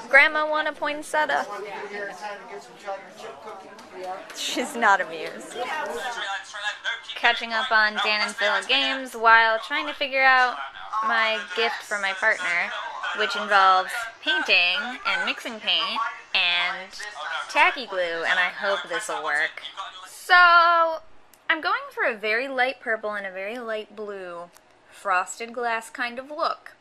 Grandma want a poinsettia? She's not amused. Catching up on Dan and Phil games while trying to figure out my gift for my partner, which involves painting and mixing paint and tacky glue, and I hope this will work. So, I'm going for a very light purple and a very light blue frosted glass kind of look.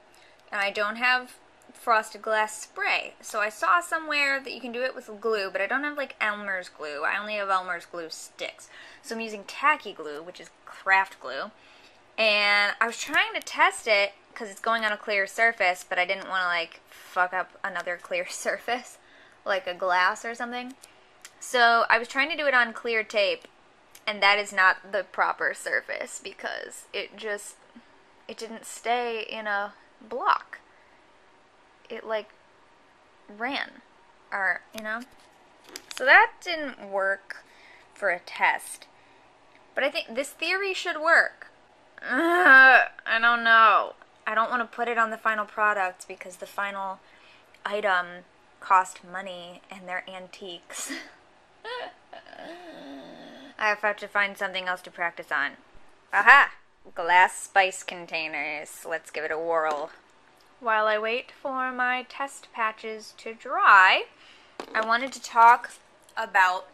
And I don't have frosted glass spray. So I saw somewhere that you can do it with glue, but I don't have like Elmer's glue. I only have Elmer's glue sticks. So I'm using tacky glue, which is craft glue. And I was trying to test it because it's going on a clear surface, but I didn't want to like fuck up another clear surface, like a glass or something. So I was trying to do it on clear tape, and that is not the proper surface because it didn't stay in a block. It like ran, or so that didn't work for a test. But I think this theory should work. I don't know. I don't want to put it on the final product because the final item cost money and they're antiques. I have to find something else to practice on. Aha! Glass spice containers. Let's give it a whirl. While I wait for my test patches to dry, I wanted to talk about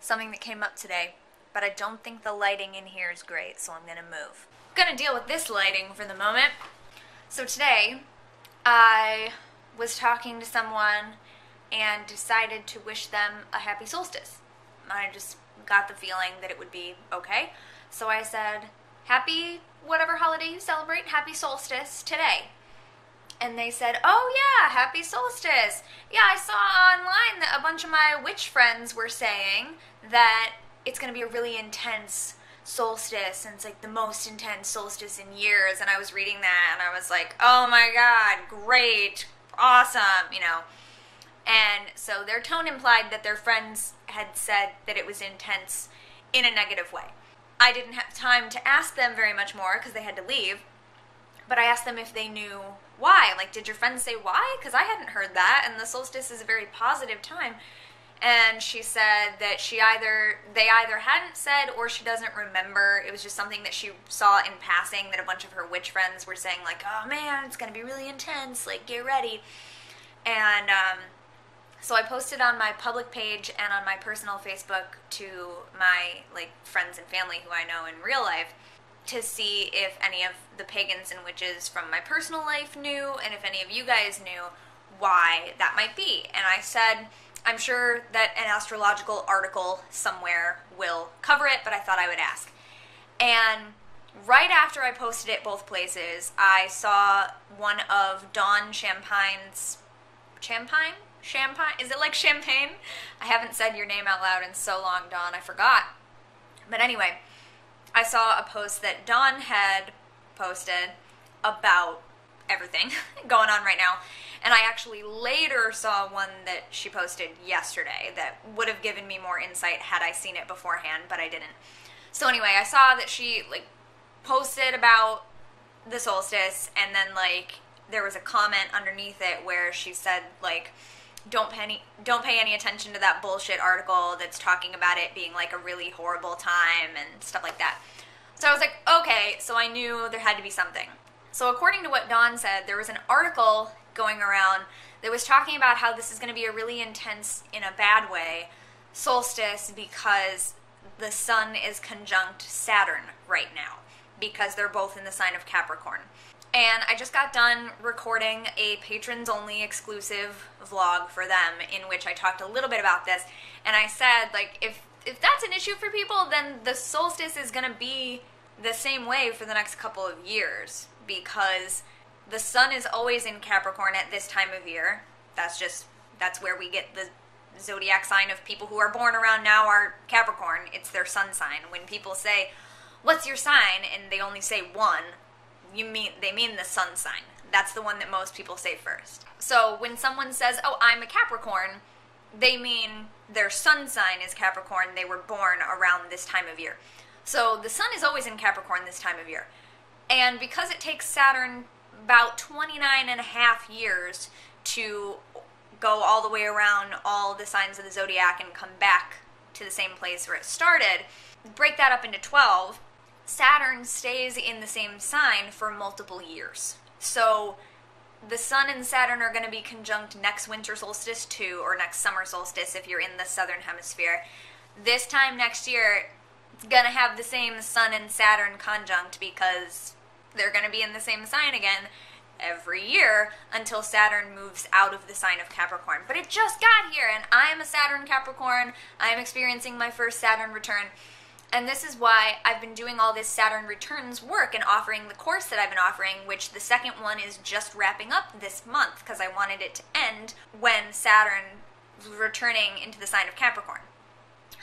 something that came up today, but I don't think the lighting in here is great, so I'm gonna move. I'm gonna deal with this lighting for the moment. So today, I was talking to someone and decided to wish them a happy solstice. I just got the feeling that it would be okay. So I said, happy whatever holiday you celebrate, happy solstice today. And they said, oh yeah, happy solstice. Yeah, I saw online that a bunch of my witch friends were saying that it's going to be a really intense solstice, and it's like the most intense solstice in years. And I was reading that, and I was like, oh my god, great, awesome, And so their tone implied that their friends had said that it was intense in a negative way. I didn't have time to ask them very much more because they had to leave, but I asked them if they knew why. Like, did your friends say why? Because I hadn't heard that, and the solstice is a very positive time. And she said that they either hadn't said or she doesn't remember. It was just something that she saw in passing that a bunch of her witch friends were saying, like, oh man, it's going to be really intense, like, get ready. And so I posted on my public page and on my personal Facebook to my friends and family who I know in real life to see if any of the pagans and witches from my personal life knew, and if any of you guys knew why that might be. And I said, I'm sure that an astrological article somewhere will cover it, but I thought I would ask. And right after I posted it both places, I saw one of Dawn Champagne's... Champagne? Is it like champagne? I haven't said your name out loud in so long, Dawn. I forgot. But anyway, I saw a post that Dawn had posted about everything going on right now. And I actually later saw one that she posted yesterday that would have given me more insight had I seen it beforehand, but I didn't. So anyway, I saw that she posted about the solstice, and then there was a comment underneath it where she said don't pay any attention to that bullshit article that's talking about it being a really horrible time and stuff like that. So I was like, okay, so I knew there had to be something. So according to what Dawn said, there was an article going around that was talking about how this is going to be a really intense, in a bad way, solstice because the sun is conjunct Saturn right now, because they're both in the sign of Capricorn. And I just got done recording a patrons-only exclusive vlog for them in which I talked a little bit about this, and I said, if that's an issue for people, then the solstice is going to be the same way for the next couple of years, because the sun is always in Capricorn at this time of year. That's where we get the zodiac sign of people who are born around now are Capricorn. It's their sun sign. When people say, what's your sign? And they only say one, they mean the sun sign. That's the one that most people say first. So when someone says, oh, I'm a Capricorn, they mean their sun sign is Capricorn. They were born around this time of year. So the sun is always in Capricorn this time of year. And because it takes Saturn about 29.5 years to go all the way around all the signs of the zodiac and come back to the same place where it started. Break that up into 12. Saturn stays in the same sign for multiple years. So the Sun and Saturn are going to be conjunct next winter solstice too, or next summer solstice if you're in the southern hemisphere. This time next year, it's going to have the same Sun and Saturn conjunct because they're going to be in the same sign again every year until Saturn moves out of the sign of Capricorn. But it just got here, and I'm a Saturn Capricorn. I'm experiencing my first Saturn return. And this is why I've been doing all this Saturn returns work and offering the course that I've been offering, which the second one is just wrapping up this month because I wanted it to end when Saturn was returning into the sign of Capricorn.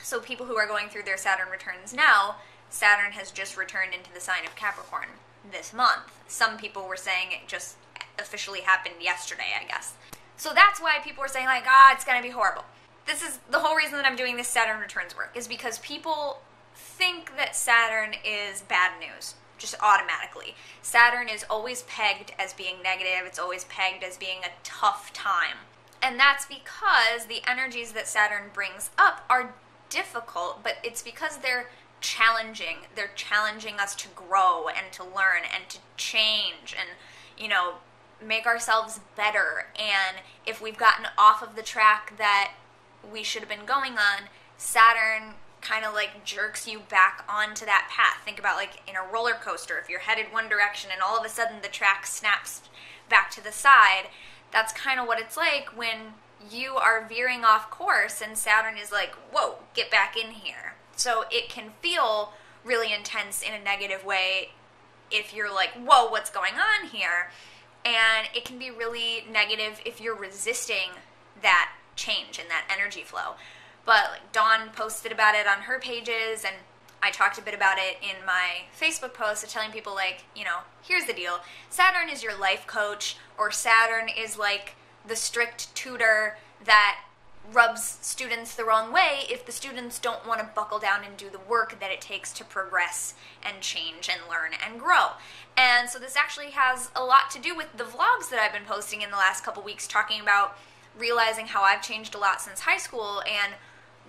So people who are going through their Saturn returns now, Saturn has just returned into the sign of Capricorn this month. Some people were saying it just officially happened yesterday, I guess. So that's why people were saying, like, it's going to be horrible. This is the whole reason that I'm doing this Saturn returns work, is because people think that Saturn is bad news, just automatically. Saturn is always pegged as being negative. It's always pegged as being a tough time. And that's because the energies that Saturn brings up are difficult, but it's because they're challenging. They're challenging us to grow and to learn and to change and, make ourselves better. And if we've gotten off of the track that we should have been going on, Saturn kind of like jerks you back onto that path. Think about like in a roller coaster, if you're headed one direction and all of a sudden the track snaps back to the side, that's kind of what it's like when you are veering off course and Saturn is like, whoa, get back in here. So it can feel really intense in a negative way if you're like, whoa, what's going on here? And it can be really negative if you're resisting that change and that energy flow. But like Dawn posted about it on her pages, and I talked a bit about it in my Facebook post of telling people, like, here's the deal. Saturn is your life coach, or Saturn is like the strict tutor that rubs students the wrong way if the students don't want to buckle down and do the work that it takes to progress and change and learn and grow. And so this actually has a lot to do with the vlogs that I've been posting in the last couple weeks, talking about realizing how I've changed a lot since high school, and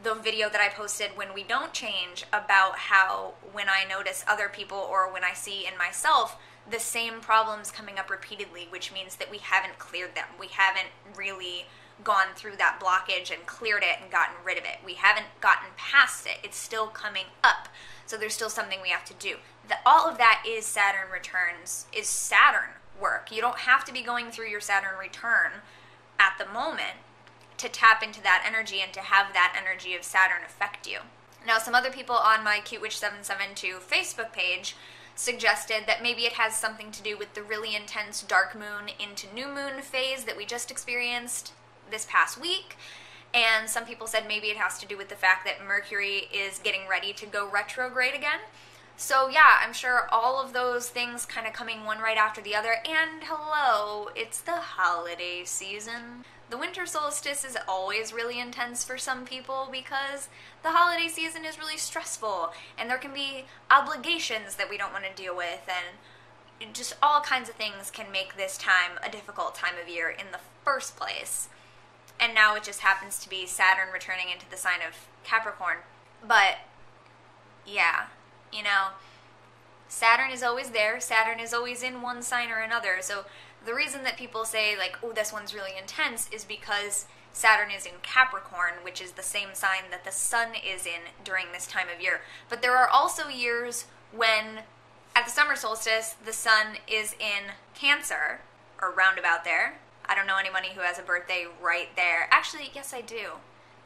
the video that I posted when we don't change, about how when I notice other people or when I see in myself the same problems coming up repeatedly, which means that we haven't cleared them. We haven't really gone through that blockage and cleared it and gotten rid of it. We haven't gotten past it. It's still coming up. So there's still something we have to do. All of that is Saturn returns, is Saturn work. You don't have to be going through your Saturn return at the moment to tap into that energy and to have that energy of Saturn affect you. Now, some other people on my CuteWitch772 Facebook page suggested that maybe it has something to do with the really intense dark moon into new moon phase that we just experienced this past week. And some people said maybe it has to do with the fact that Mercury is getting ready to go retrograde again. So yeah, I'm sure all of those things kind of coming one right after the other. And hello, it's the holiday season. The winter solstice is always really intense for some people because the holiday season is really stressful and there can be obligations that we don't want to deal with, and just all kinds of things can make this time a difficult time of year in the first place. And now it just happens to be Saturn returning into the sign of Capricorn. But yeah, Saturn is always there. Saturn is always in one sign or another. So the reason that people say, like, oh, this one's really intense is because Saturn is in Capricorn, which is the same sign that the Sun is in during this time of year. But there are also years when, at the summer solstice, the Sun is in Cancer, or roundabout there. I don't know anybody who has a birthday right there. Actually, yes, I do.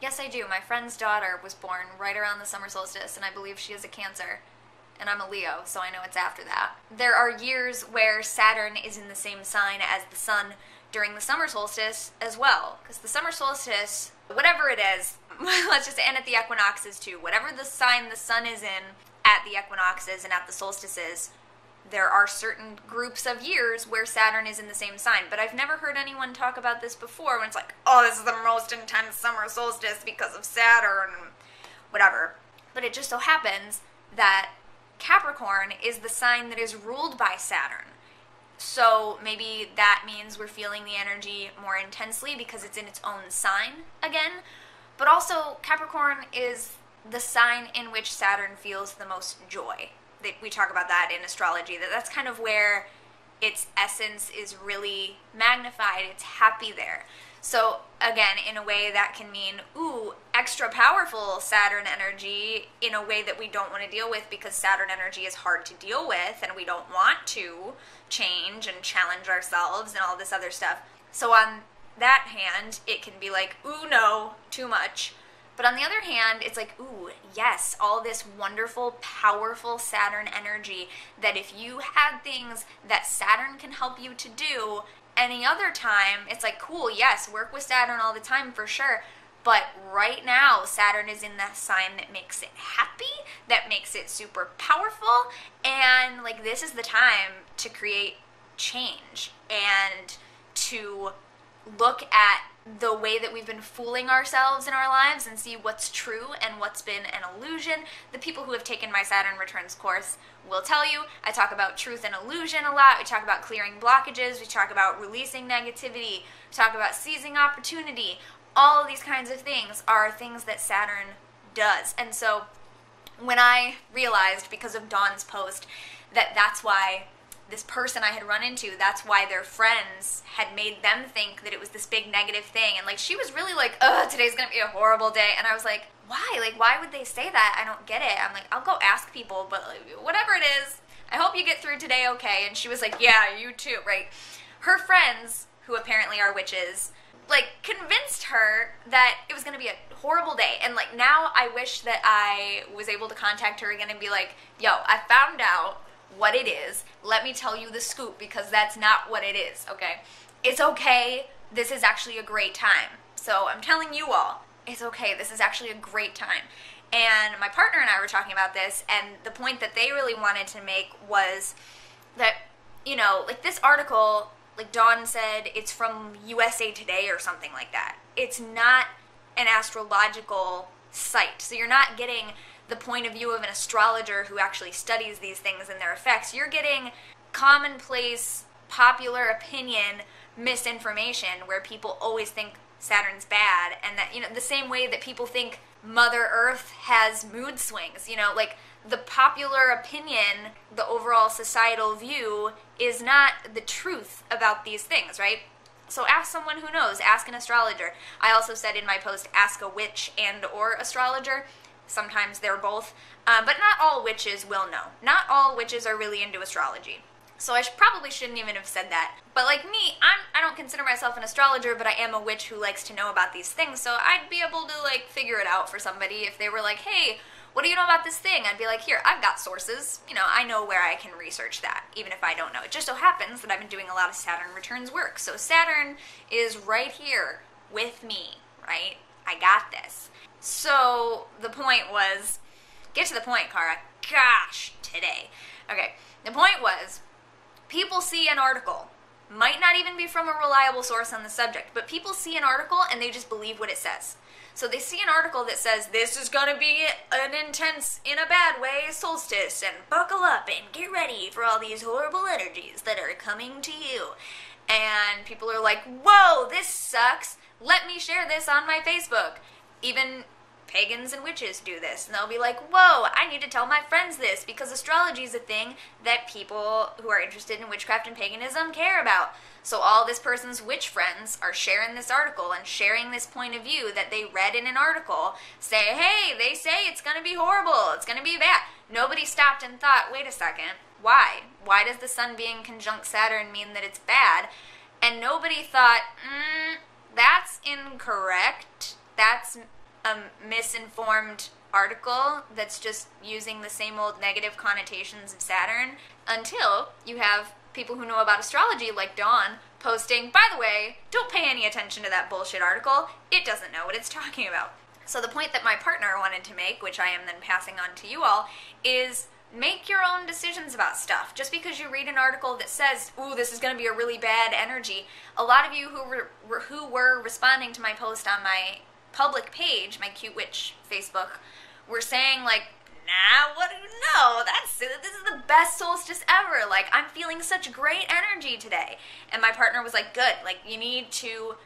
Yes, I do. My friend's daughter was born right around the summer solstice, and I believe she is a Cancer. And I'm a Leo, so I know it's after that. There are years where Saturn is in the same sign as the Sun during the summer solstice as well. Because the summer solstice, whatever it is, let's just end at the equinoxes too. Whatever the sign the Sun is in at the equinoxes and at the solstices, there are certain groups of years where Saturn is in the same sign. But I've never heard anyone talk about this before when it's like, oh, this is the most intense summer solstice because of Saturn, whatever. But it just so happens that Capricorn is the sign that is ruled by Saturn. So maybe that means we're feeling the energy more intensely because it's in its own sign again. But also, Capricorn is the sign in which Saturn feels the most joy. We talk about that in astrology, that's kind of where its essence is really magnified. It's happy there. So again, in a way that can mean, ooh, extra powerful Saturn energy in a way that we don't want to deal with because Saturn energy is hard to deal with and we don't want to change and challenge ourselves and all this other stuff. So on that hand, it can be like, ooh, no, too much. But on the other hand, it's like, ooh, yes, all this wonderful, powerful Saturn energy that if you had things that Saturn can help you to do any other time, it's like, cool, yes, work with Saturn all the time for sure. But right now, Saturn is in that sign that makes it happy, that makes it super powerful, and like this is the time to create change and to look at the way that we've been fooling ourselves in our lives and see what's true and what's been an illusion. The people who have taken my Saturn Returns course will tell you, I talk about truth and illusion a lot. We talk about clearing blockages. We talk about releasing negativity. We talk about seizing opportunity. All of these kinds of things are things that Saturn does. And so when I realized, because of Dawn's post, that that's why this person I had run into, that's why their friends had made them think that it was this big negative thing. And like, she was really like, ugh, today's gonna be a horrible day. And I was like, why? Like, why would they say that? I don't get it. I'm like, I'll go ask people, but like, whatever it is, I hope you get through today okay. And she was like, yeah, you too, right? Her friends, who apparently are witches, like convinced her that it was gonna be a horrible day. And like, now I wish that I was able to contact her again and be like, yo, I found out what it is. Let me tell you the scoop, because that's not what it is, okay? It's okay. This is actually a great time. So I'm telling you all, it's okay. This is actually a great time. And my partner and I were talking about this, and the point that they really wanted to make was that, you know, like this article, like Dawn said, it's from USA Today or something like that. It's not an astrological site. So you're not getting the point of view of an astrologer who actually studies these things and their effects. You're getting commonplace, popular opinion misinformation where people always think Saturn's bad, and that, you know, the same way that people think Mother Earth has mood swings, you know, like the popular opinion, the overall societal view is not the truth about these things, right? So ask someone who knows, ask an astrologer. I also said in my post, ask a witch and or astrologer. Sometimes they're both, but not all witches will know. Not all witches are really into astrology. So I probably shouldn't even have said that. But like me, I don't consider myself an astrologer, but I am a witch who likes to know about these things. So I'd be able to like figure it out for somebody if they were like, hey, what do you know about this thing? I'd be like, here, I've got sources. You know, I know where I can research that, even if I don't know. It just so happens that I've been doing a lot of Saturn Returns work. So Saturn is right here with me, right? I got this. So the point was, get to the point, Cara. Gosh, today. Okay, the point was, people see an article, might not even be from a reliable source on the subject, but people see an article and they just believe what it says. So they see an article that says, this is going to be an intense, in a bad way, solstice, and buckle up and get ready for all these horrible energies that are coming to you. And people are like, whoa, this sucks. Let me share this on my Facebook. Even pagans and witches do this, and they'll be like, whoa, I need to tell my friends this, because astrology is a thing that people who are interested in witchcraft and paganism care about. So all this person's witch friends are sharing this article and sharing this point of view that they read in an article, say, hey, they say it's going to be horrible, it's going to be bad. Nobody stopped and thought, wait a second, why? Why does the sun being conjunct Saturn mean that it's bad? And nobody thought, that's incorrect, that's a misinformed article that's just using the same old negative connotations of Saturn, until you have people who know about astrology like Dawn posting, by the way, don't pay any attention to that bullshit article, it doesn't know what it's talking about. So the point that my partner wanted to make, which I am then passing on to you all, is make your own decisions about stuff. Just because you read an article that says, ooh, this is going to be a really bad energy, a lot of you who were responding to my post on my public page, my Cute Witch Facebook, were saying like, nah, what? No, this is the best solstice ever. Like, I'm feeling such great energy today. And my partner was like, good. Like, you need to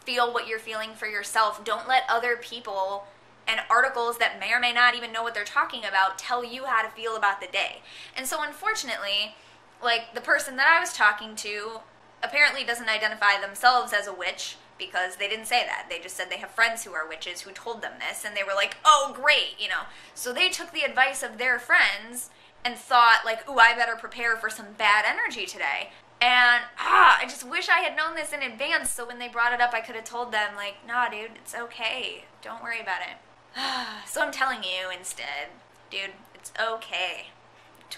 feel what you're feeling for yourself. Don't let other people and articles that may or may not even know what they're talking about tell you how to feel about the day. And so, unfortunately, like, the person that I was talking to apparently doesn't identify themselves as a witch, because they didn't say that. They just said they have friends who are witches who told them this, and they were like, oh, great, you know. So they took the advice of their friends and thought, like, ooh, I better prepare for some bad energy today. And, I just wish I had known this in advance, so when they brought it up, I could have told them, like, nah, dude, it's okay. Don't worry about it. So I'm telling you instead, dude, it's okay.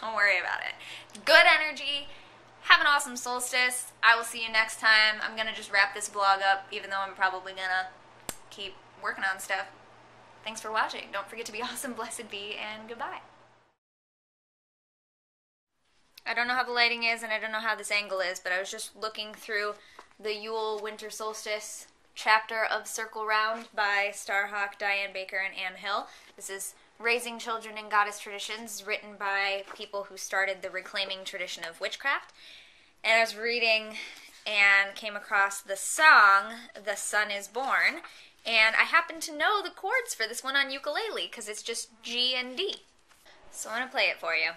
Don't worry about it. Good energy. Have an awesome solstice. I will see you next time. I'm going to just wrap this vlog up, even though I'm probably going to keep working on stuff. Thanks for watching. Don't forget to be awesome, blessed be, and goodbye. I don't know how the lighting is, and I don't know how this angle is, but I was just looking through the Yule Winter Solstice chapter of Circle Round by Starhawk, Diane Baker, and Anne Hill. This is Raising Children in Goddess Traditions, written by people who started the reclaiming tradition of witchcraft. And I was reading and came across the song, The Sun is Born, and I happen to know the chords for this one on ukulele, because it's just G and D. So I'm going to play it for you.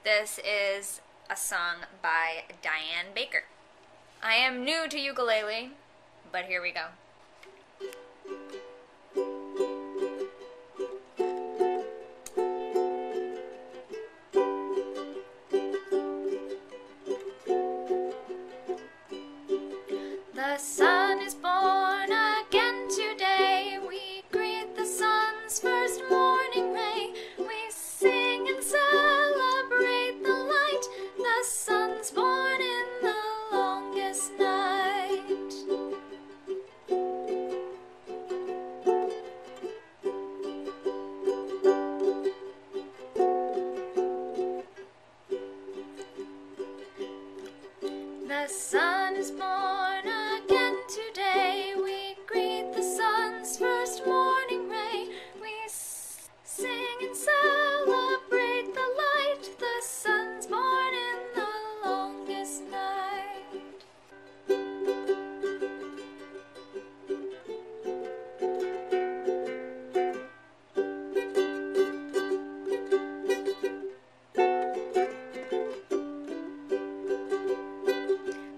This is a song by Diane Baker. I am new to ukulele, but here we go. The sun is born again today. We greet the sun's first morning ray. We sing and celebrate the light. The sun's born in the longest night. The sun is born again today. We greet the sun's first morning ray. We sing and celebrate the light. The sun's born in the longest night.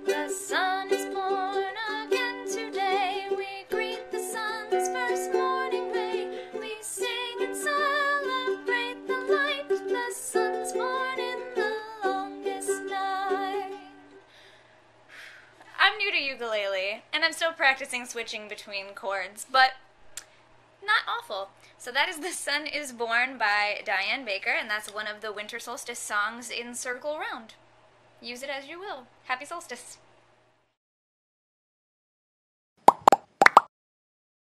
The sun is born again today. We greet the sun's first morning ray. We sing and celebrate the light. The sun's born in the longest night. I'm new to ukulele, and I'm still practicing switching between chords, but not awful. So that is The Sun is Born by Diane Baker, and that's one of the winter solstice songs in Circle Round. Use it as you will. Happy solstice.